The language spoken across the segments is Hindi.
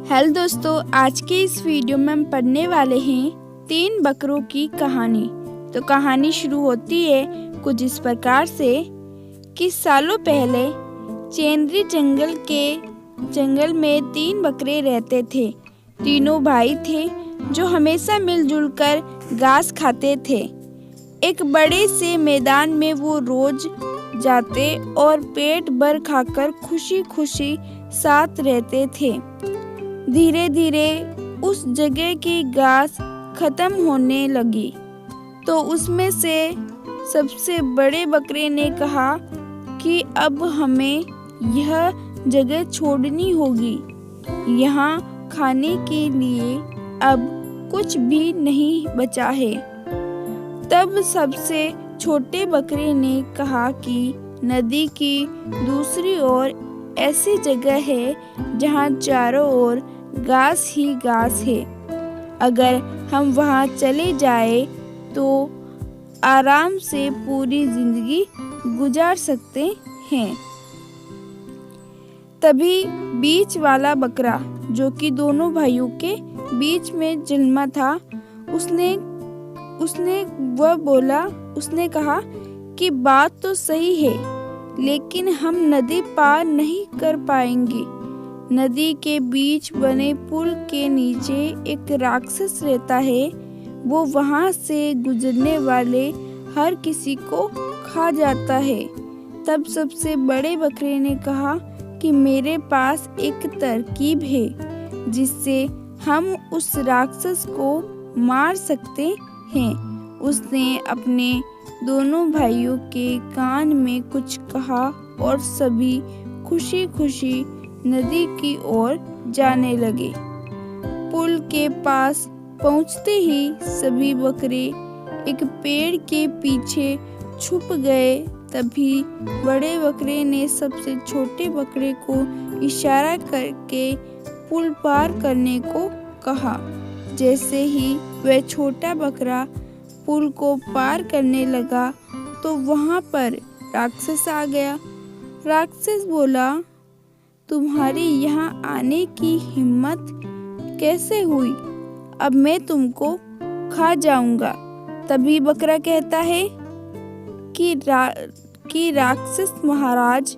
हेलो दोस्तों, आज के इस वीडियो में हम पढ़ने वाले हैं 3 बकरों की कहानी। तो कहानी शुरू होती है कुछ इस प्रकार से कि सालों पहले चेंद्री जंगल में 3 बकरे रहते थे। तीनों भाई थे जो हमेशा मिलजुल कर घास खाते थे। एक बड़े से मैदान में वो रोज जाते और पेट भर खाकर खुशी खुशी साथ रहते थे। धीरे धीरे उस जगह की घास खत्म होने लगी तो उसमें से सबसे बड़े बकरे ने कहा कि अब हमें यह जगह छोड़नी होगी। यहाँ खाने के लिए अब कुछ भी नहीं बचा है। तब सबसे छोटे बकरे ने कहा कि नदी की दूसरी ओर ऐसी जगह है जहाँ चारों ओर घास ही घास है। अगर हम वहाँ चले जाए तो आराम से पूरी जिंदगी गुजार सकते हैं। तभी बीच वाला बकरा, जो कि दोनों भाइयों के बीच में जन्मा था, उसने कहा कि बात तो सही है, लेकिन हम नदी पार नहीं कर पाएंगे। नदी के बीच बने पुल के नीचे एक राक्षस रहता है। वो वहां से गुजरने वाले हर किसी को खा जाता है। तब सबसे बड़े बकरे ने कहा कि मेरे पास एक तरकीब है जिससे हम उस राक्षस को मार सकते हैं। उसने अपने दोनों भाइयों के कान में कुछ कहा और सभी खुशी खुशी नदी की ओर जाने लगे। पुल के पास पहुंचते ही सभी बकरे एक पेड़ के पीछे छुप गए। तभी बड़े बकरे ने सबसे छोटे बकरे को इशारा करके पुल पार करने को कहा। जैसे ही वह छोटा बकरा पुल को पार करने लगा तो वहां पर राक्षस आ गया। राक्षस बोला, तुम्हारी यहाँ आने की हिम्मत कैसे हुई? अब मैं तुमको खा जाऊंगा। तभी बकरा कहता है कि राक्षस महाराज,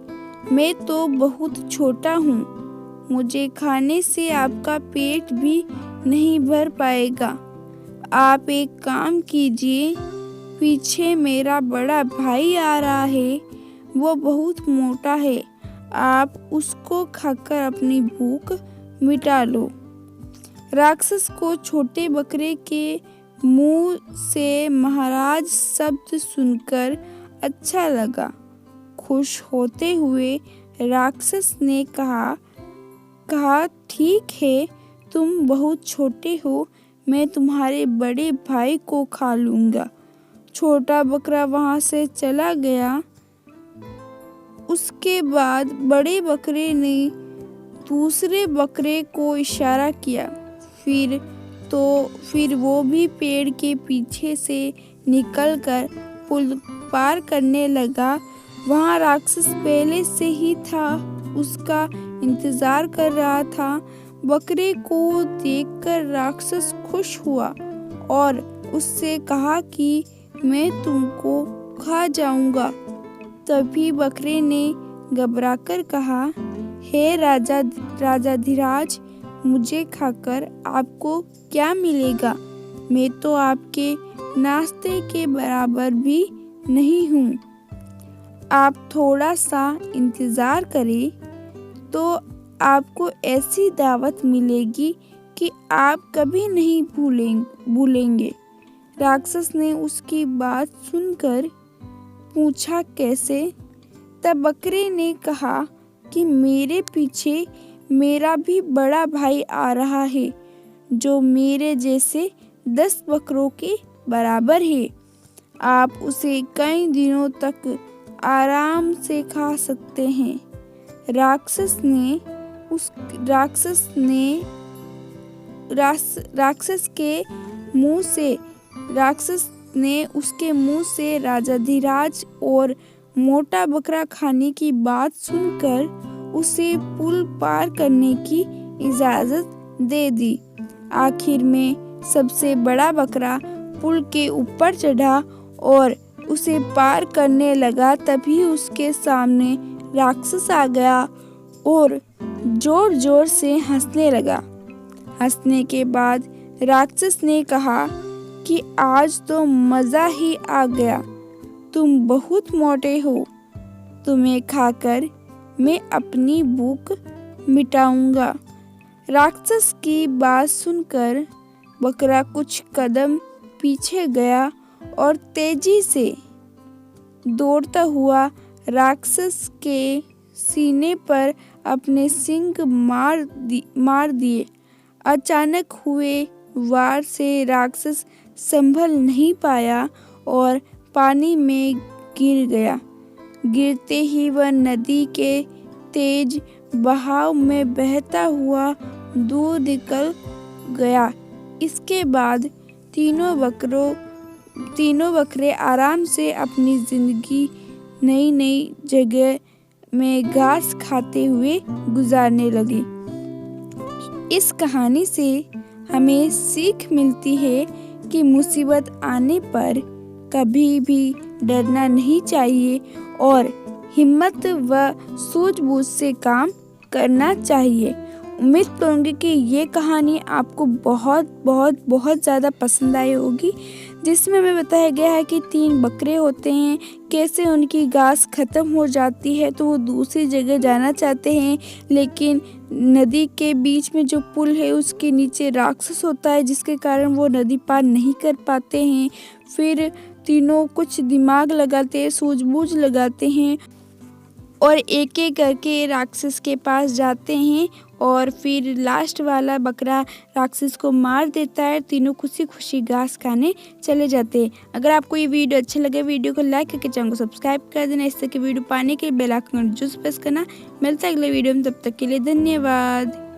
मैं तो बहुत छोटा हूँ, मुझे खाने से आपका पेट भी नहीं भर पाएगा। आप एक काम कीजिए, पीछे मेरा बड़ा भाई आ रहा है, वो बहुत मोटा है, आप उसको खाकर अपनी भूख मिटा लो। राक्षस को छोटे बकरे के मुंह से महाराज शब्द सुनकर अच्छा लगा। खुश होते हुए राक्षस ने कहा ठीक है, तुम बहुत छोटे हो, मैं तुम्हारे बड़े भाई को खा लूंगा। छोटा बकरा वहां से चला गया। उसके बाद बड़े बकरे ने दूसरे बकरे को इशारा किया। फिर वो भी पेड़ के पीछे से निकलकर पुल पार करने लगा। वहाँ राक्षस पहले से ही था, उसका इंतजार कर रहा था। बकरे को देखकर राक्षस खुश हुआ और उससे कहा कि मैं तुमको खा जाऊंगा। तभी बकरे ने घबराकर कहा, हे राजाधिराज, मुझे खाकर आपको क्या मिलेगा? मैं तो आपके नाश्ते के बराबर भी नहीं हूँ। आप थोड़ा सा इंतजार करें तो आपको ऐसी दावत मिलेगी कि आप कभी नहीं भूलेंगे। राक्षस ने उसकी बात सुनकर पूछा, कैसे? तब बकरे ने कहा कि मेरे पीछे मेरा भी बड़ा भाई आ रहा है, जो मेरे जैसे 10 बकरों के बराबर है। आप उसे कई दिनों तक आराम से खा सकते हैं। राक्षस ने उसके मुंह से राजाधिराज और मोटा बकरा खाने की बात सुनकर उसे पुल पार करने की इजाजत दे दी। आखिर में सबसे बड़ा बकरा पुल के ऊपर चढ़ा और उसे पार करने लगा। तभी उसके सामने राक्षस आ गया और जोर जोर से हंसने लगा। हंसने के बाद राक्षस ने कहा कि आज तो मज़ा ही आ गया, तुम बहुत मोटे हो, तुम्हें खाकर मैं अपनी भूख मिटाऊंगा। राक्षस की बात सुनकर बकरा कुछ कदम पीछे गया और तेजी से दौड़ता हुआ राक्षस के सीने पर अपने सींग मार दिए। अचानक हुए वार से राक्षस संभल नहीं पाया और पानी में गिर गया। गिरते ही वह नदी के तेज बहाव में बहता हुआ दूर निकल गया। इसके बाद तीनों बकरे आराम से अपनी जिंदगी नई नई जगह में घास खाते हुए गुजारने लगे। इस कहानी से हमें सीख मिलती है कि मुसीबत आने पर कभी भी डरना नहीं चाहिए और हिम्मत व सूझबूझ से काम करना चाहिए। उम्मीद करूँगी कि ये कहानी आपको बहुत बहुत बहुत ज़्यादा पसंद आई होगी, जिसमें हमें बताया गया है कि 3 बकरे होते हैं, कैसे उनकी घास ख़त्म हो जाती है तो वो दूसरी जगह जाना चाहते हैं, लेकिन नदी के बीच में जो पुल है उसके नीचे राक्षस होता है, जिसके कारण वो नदी पार नहीं कर पाते हैं। फिर तीनों कुछ दिमाग लगाते हैं, सूझबूझ लगाते हैं और एक एक करके राक्षस के पास जाते हैं और फिर लास्ट वाला बकरा राक्षस को मार देता है। तीनों खुशी खुशी घास खाने चले जाते हैं। अगर आपको ये वीडियो अच्छा लगे, वीडियो को लाइक करके चैनल को सब्सक्राइब कर देना। इस तरह की वीडियो पाने के लिए बेल आइकन जरूर प्रेस करना। मिलता है अगले वीडियो में, तब तक के लिए धन्यवाद।